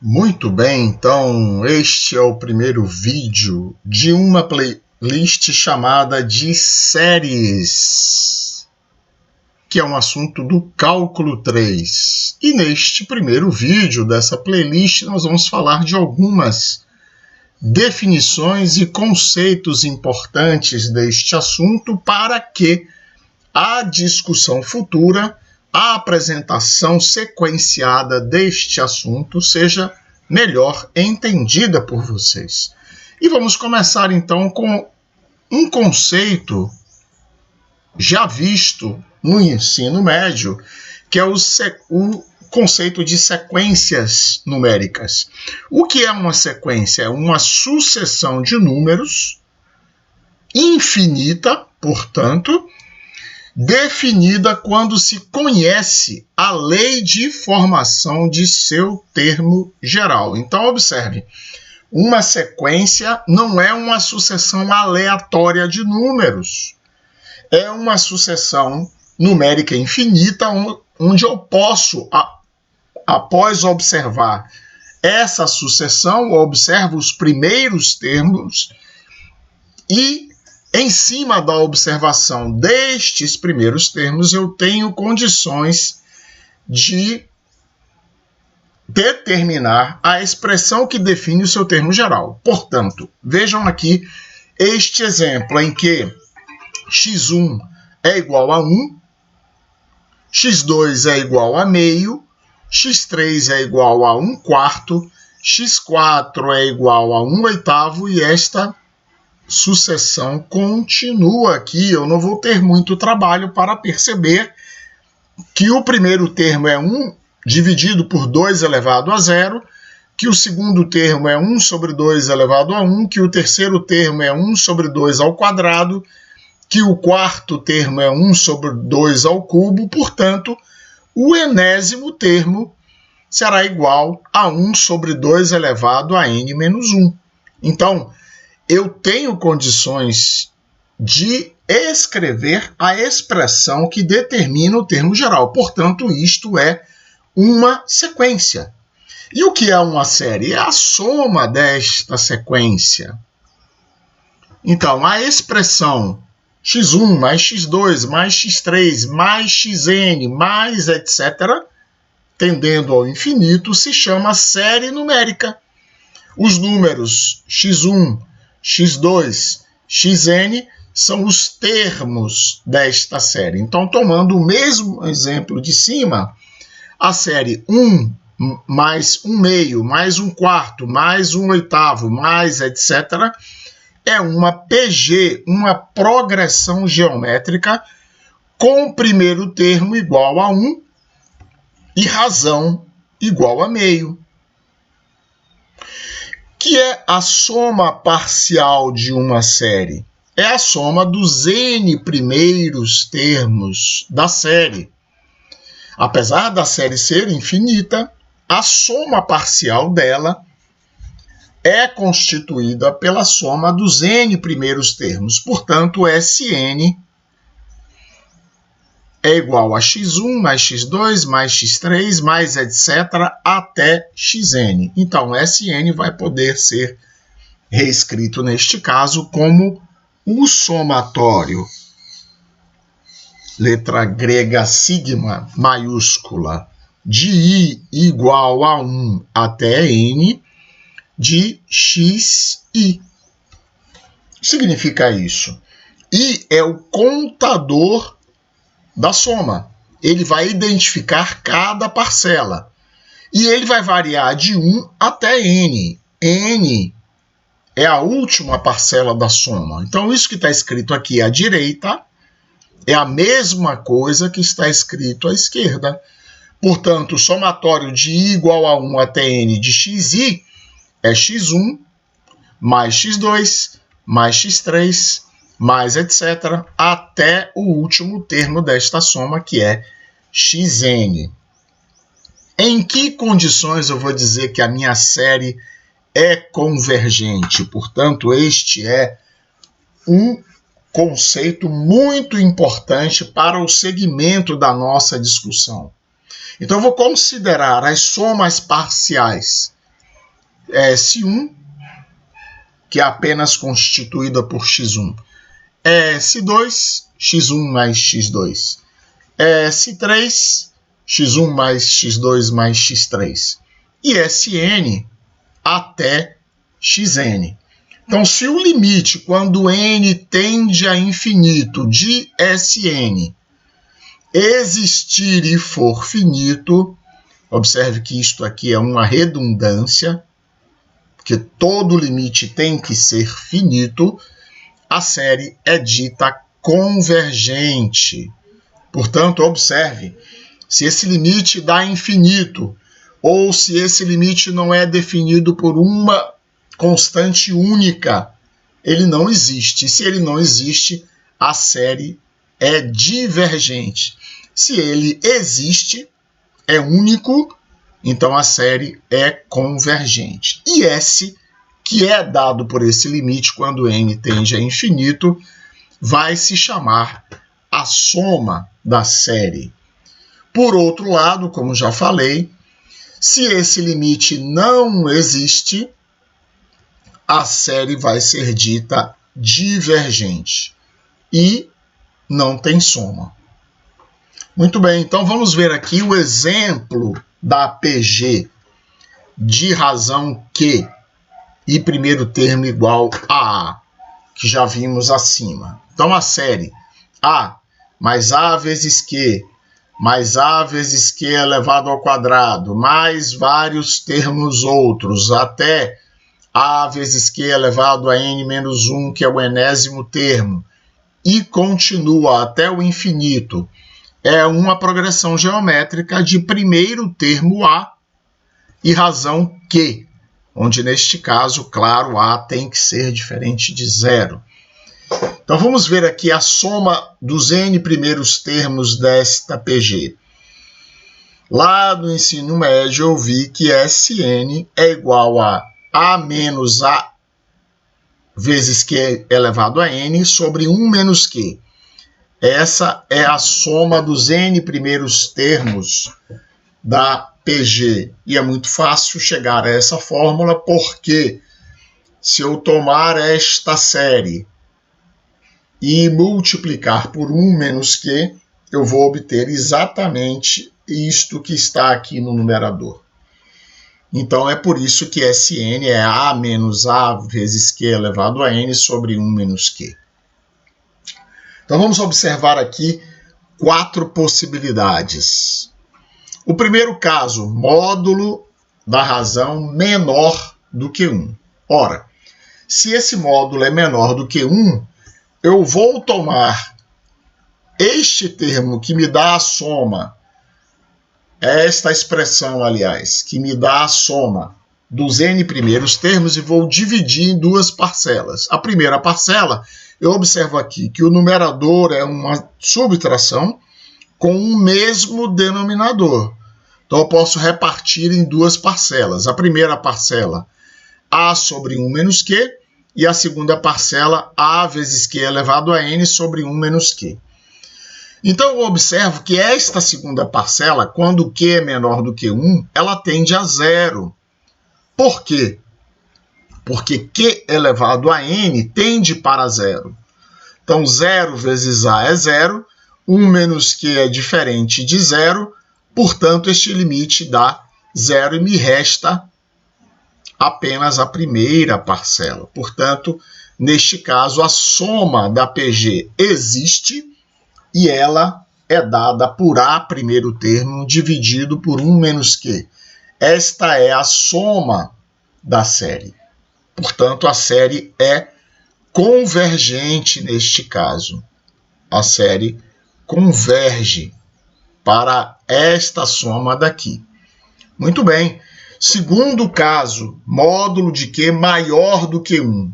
Muito bem, então este é o primeiro vídeo de uma playlist chamada de séries, que é um assunto do cálculo 3. E neste primeiro vídeo dessa playlist nós vamos falar de algumas definições e conceitos importantes deste assunto para que a discussão futura, a apresentação sequenciada deste assunto seja melhor entendida por vocês. E vamos começar então com um conceito já visto no ensino médio, que é o conceito de sequências numéricas. O que é uma sequência? É uma sucessão de números infinita, portanto, definida quando se conhece a lei de formação de seu termo geral. Então, observe, uma sequência não é uma sucessão aleatória de números. É uma sucessão numérica infinita, onde eu posso, após observar essa sucessão, observo os primeiros termos e em cima da observação destes primeiros termos, eu tenho condições de determinar a expressão que define o seu termo geral. Portanto, vejam aqui este exemplo em que x1 é igual a 1, x2 é igual a meio, x3 é igual a 1/4, x4 é igual a 1/8 e esta sucessão continua aqui. Eu não vou ter muito trabalho para perceber que o primeiro termo é 1 dividido por 2 elevado a 0, que o segundo termo é 1 sobre 2 elevado a 1, que o terceiro termo é 1 sobre 2 ao quadrado, que o quarto termo é 1 sobre 2 ao cubo. Portanto, o enésimo termo será igual a 1 sobre 2 elevado a n menos 1. Então, eu tenho condições de escrever a expressão que determina o termo geral. Portanto, isto é uma sequência. E o que é uma série? É a soma desta sequência. Então, a expressão x1 mais x2 mais x3 mais xn mais etc., tendendo ao infinito, se chama série numérica. Os números x1, x2, xn são os termos desta série. Então, tomando o mesmo exemplo de cima, a série 1 mais 1/2 mais 1/4 mais 1/8 mais etc. é uma PG, uma progressão geométrica com o primeiro termo igual a 1 e razão igual a meio. Que é a soma parcial de uma série? É a soma dos n primeiros termos da série. Apesar da série ser infinita, a soma parcial dela é constituída pela soma dos n primeiros termos. Portanto, Sn é igual a x1 mais x2 mais x3 mais etc. até xn. Então, Sn vai poder ser reescrito neste caso como o somatório, letra grega sigma maiúscula, de i igual a 1 até n de xi. Significa isso? I é o contador da soma. Ele vai identificar cada parcela. E ele vai variar de 1 até n. N é a última parcela da soma. Então, isso que está escrito aqui à direita é a mesma coisa que está escrito à esquerda. Portanto, o somatório de i igual a 1 até n de xi é x1 mais x2 mais x3 mais etc. até o último termo desta soma, que é xn. Em que condições eu vou dizer que a minha série é convergente? Portanto, este é um conceito muito importante para o segmento da nossa discussão. Então, eu vou considerar as somas parciais é S1, que é apenas constituída por x1. É S2, x1 mais x2. É S3, x1 mais x2 mais x3. E Sn até xn. Então, se o limite, quando n tende a infinito, de Sn existir e for finito, observe que isto aqui é uma redundância, porque todo limite tem que ser finito, a série é dita convergente. Portanto, observe, se esse limite dá infinito, ou se esse limite não é definido por uma constante única, ele não existe. E se ele não existe, a série é divergente. Se ele existe, é único, então a série é convergente. E S, que é dado por esse limite quando n tende a infinito, vai se chamar a soma da série. Por outro lado, como já falei, se esse limite não existe, a série vai ser dita divergente e não tem soma. Muito bem, então vamos ver aqui o exemplo da PG de razão Q e primeiro termo igual a A, que já vimos acima. Então a série A mais A vezes Q mais A vezes Q elevado ao quadrado, mais vários termos outros, até A vezes Q elevado a n menos 1, que é o enésimo termo, e continua até o infinito, é uma progressão geométrica de primeiro termo A e razão Q, onde neste caso, claro, A tem que ser diferente de zero. Então vamos ver aqui a soma dos n primeiros termos desta PG. Lá no ensino médio eu vi que Sn é igual a A menos A vezes Q elevado a n sobre 1 menos Q. Essa é a soma dos n primeiros termos da PG. E é muito fácil chegar a essa fórmula, porque se eu tomar esta série e multiplicar por 1 menos Q, eu vou obter exatamente isto que está aqui no numerador. Então é por isso que Sn é A menos A vezes Q elevado a n sobre 1 menos Q. Então vamos observar aqui 4 possibilidades. O primeiro caso, módulo da razão menor do que 1. Ora, se esse módulo é menor do que 1, eu vou tomar este termo que me dá a soma, esta expressão, aliás, que me dá a soma dos n primeiros termos e vou dividir em duas parcelas. A primeira parcela, eu observo aqui que o numerador é uma subtração com o mesmo denominador. Então eu posso repartir em duas parcelas. A primeira parcela, A sobre 1 menos Q, e a segunda parcela, A vezes Q elevado a n sobre 1 menos Q. Então eu observo que esta segunda parcela, quando Q é menor do que 1, ela tende a zero. Por quê? Porque Q elevado a n tende para zero. Então 0 vezes A é 0, 1 menos Q é diferente de zero, portanto este limite dá zero e me resta apenas a primeira parcela. Portanto, neste caso, a soma da PG existe e ela é dada por A, primeiro termo, dividido por 1 menos Q. Esta é a soma da série. Portanto, a série é convergente neste caso. A série converge para esta soma daqui. Muito bem. Segundo caso, módulo de Q maior do que 1.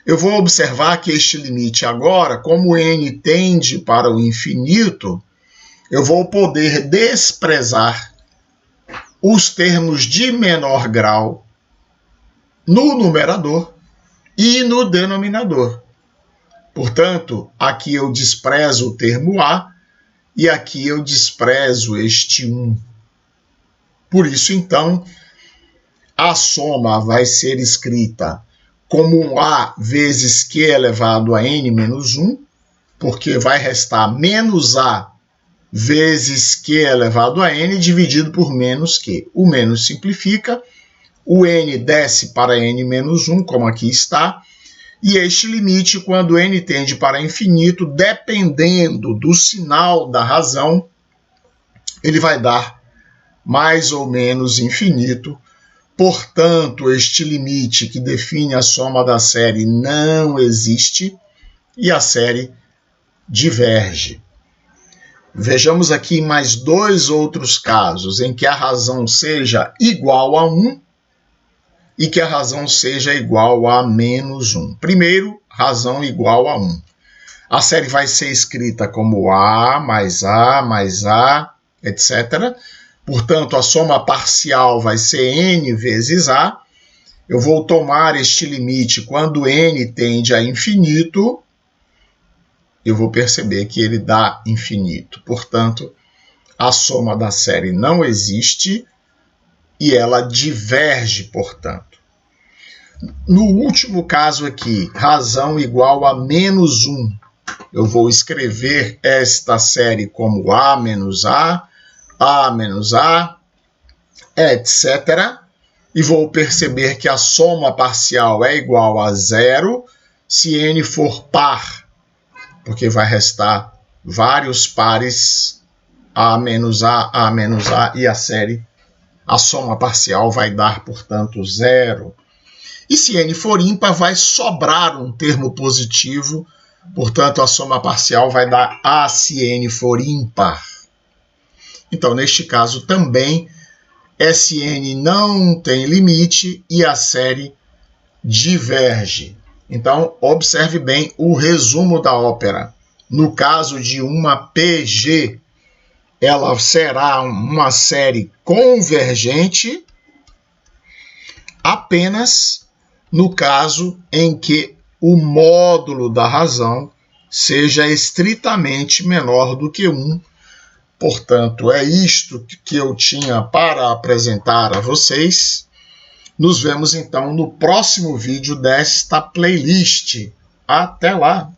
Eu vou observar que este limite agora, como n tende para o infinito, eu vou poder desprezar os termos de menor grau no numerador e no denominador. Portanto, aqui eu desprezo o termo A e aqui eu desprezo este 1. Por isso, então, a soma vai ser escrita como A vezes Q elevado a N menos 1, porque vai restar menos A vezes Q elevado a N dividido por menos Q. O menos simplifica, o N desce para N menos 1, como aqui está, e este limite, quando N tende para infinito, dependendo do sinal da razão, ele vai dar mais ou menos infinito. Portanto, este limite que define a soma da série não existe e a série diverge. Vejamos aqui mais dois outros casos em que a razão seja igual a 1 e que a razão seja igual a menos 1. Primeiro, razão igual a 1. A série vai ser escrita como A mais A mais A, etc. Portanto, a soma parcial vai ser N vezes A. Eu vou tomar este limite quando N tende a infinito. Eu vou perceber que ele dá infinito. Portanto, a soma da série não existe e ela diverge, portanto. No último caso aqui, razão igual a menos 1. Eu vou escrever esta série como A menos A menos A, etc. E vou perceber que a soma parcial é igual a 0 se N for par, porque vai restar vários pares A menos A e a série, a soma parcial vai dar, portanto, 0. E se N for ímpar, vai sobrar um termo positivo, portanto, a soma parcial vai dar A se N for ímpar. Então, neste caso também, Sn não tem limite e a série diverge. Então, observe bem o resumo da ópera. No caso de uma PG, ela será uma série convergente apenas no caso em que o módulo da razão seja estritamente menor do que 1. Portanto, é isto que eu tinha para apresentar a vocês. Nos vemos então no próximo vídeo desta playlist. Até lá!